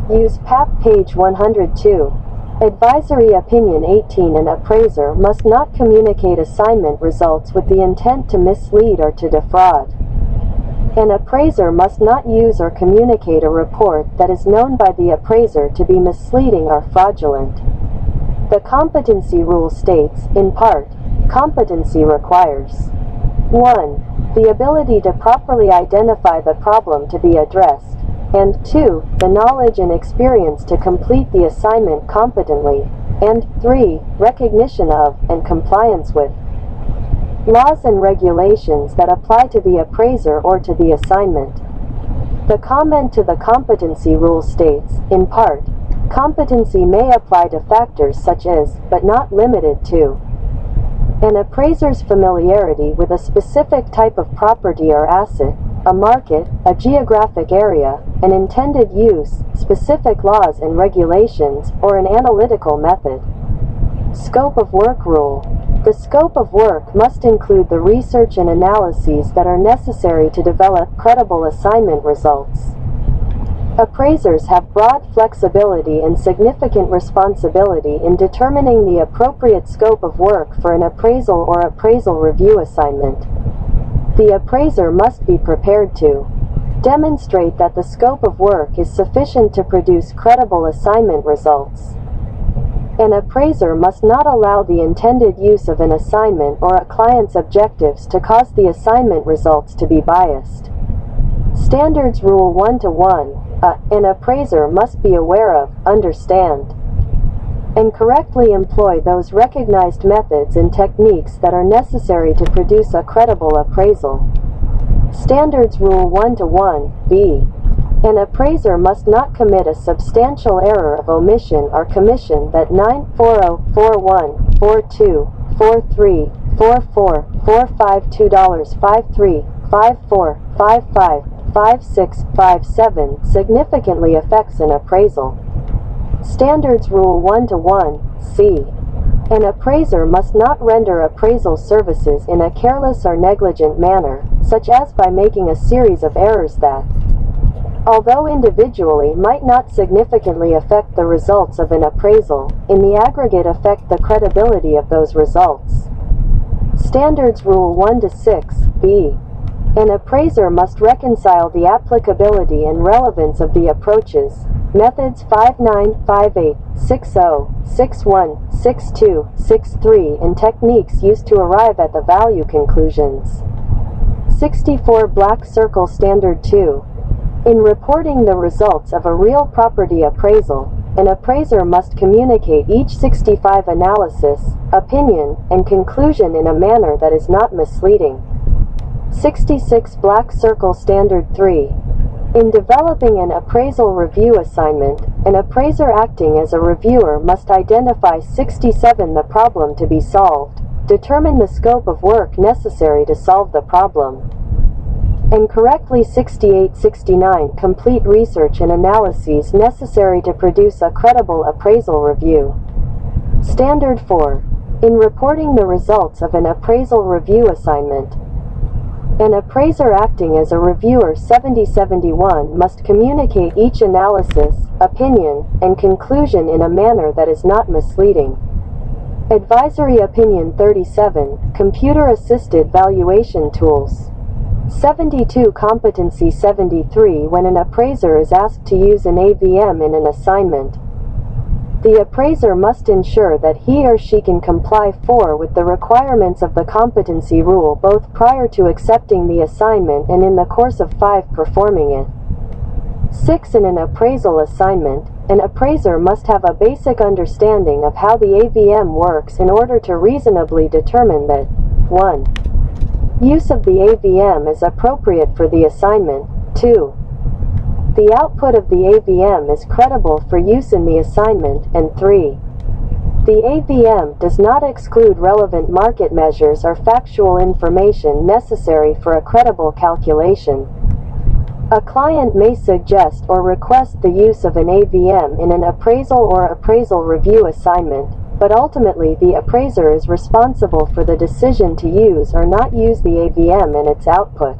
USPAP Page 102. Advisory Opinion 18. An appraiser must not communicate assignment results with the intent to mislead or to defraud. An appraiser must not use or communicate a report that is known by the appraiser to be misleading or fraudulent. The competency rule states, in part, competency requires 1. The ability to properly identify the problem to be addressed, and 2. The knowledge and experience to complete the assignment competently, and 3. Recognition of, and compliance with, laws and regulations that apply to the appraiser or to the assignment. The comment to the competency rule states, in part, competency may apply to factors such as, but not limited to, an appraiser's familiarity with a specific type of property or asset, a market, a geographic area, an intended use, specific laws and regulations, or an analytical method. Scope of work rule. The scope of work must include the research and analyses that are necessary to develop credible assignment results. Appraisers have broad flexibility and significant responsibility in determining the appropriate scope of work for an appraisal or appraisal review assignment. The appraiser must be prepared to demonstrate that the scope of work is sufficient to produce credible assignment results. An appraiser must not allow the intended use of an assignment or a client's objectives to cause the assignment results to be biased. Standards Rule 1-1. An appraiser must be aware of, understand, and correctly employ those recognized methods and techniques that are necessary to produce a credible appraisal. Standards Rule 1-1b. An appraiser must not commit a substantial error of omission or commission that 9, 40, 41, 42, 43, 44, 45 $2.53, 54, 55, 56, 57 significantly affects an appraisal. Standards Rule 1-1c. An appraiser must not render appraisal services in a careless or negligent manner, such as by making a series of errors that, although individually might not significantly affect the results of an appraisal, in the aggregate affect the credibility of those results. Standards Rule 1-6b. An appraiser must reconcile the applicability and relevance of the approaches, methods 59, 58, 60, 61, 62, 63 and techniques used to arrive at the value conclusions. 64 Black Circle Standard 2. In reporting the results of a real property appraisal, an appraiser must communicate each 65 analysis, opinion, and conclusion in a manner that is not misleading. 66 Black Circle Standard 3. In developing an appraisal review assignment, an appraiser acting as a reviewer must identify 67 the problem to be solved, determine the scope of work necessary to solve the problem, and correctly 68-69 complete research and analyses necessary to produce a credible appraisal review. Standard 4. In reporting the results of an appraisal review assignment, an appraiser acting as a reviewer 70-71 must communicate each analysis, opinion, and conclusion in a manner that is not misleading. Advisory Opinion 37, Computer-Assisted Valuation Tools. 72 Competency 73 When an appraiser is asked to use an AVM in an assignment, the appraiser must ensure that he or she can comply with the requirements of the competency rule both prior to accepting the assignment and in the course of performing it. 6 In an appraisal assignment, an appraiser must have a basic understanding of how the AVM works in order to reasonably determine that 1. Use of the AVM is appropriate for the assignment, 2. The output of the AVM is credible for use in the assignment, and 3. The AVM does not exclude relevant market measures or factual information necessary for a credible calculation. A client may suggest or request the use of an AVM in an appraisal or appraisal review assignment, but ultimately the appraiser is responsible for the decision to use or not use the AVM and its output.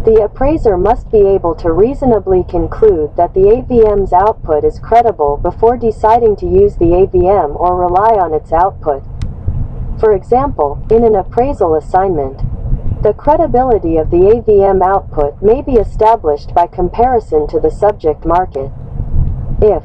The appraiser must be able to reasonably conclude that the AVM's output is credible before deciding to use the AVM or rely on its output. For example, in an appraisal assignment, the credibility of the AVM output may be established by comparison to the subject market. If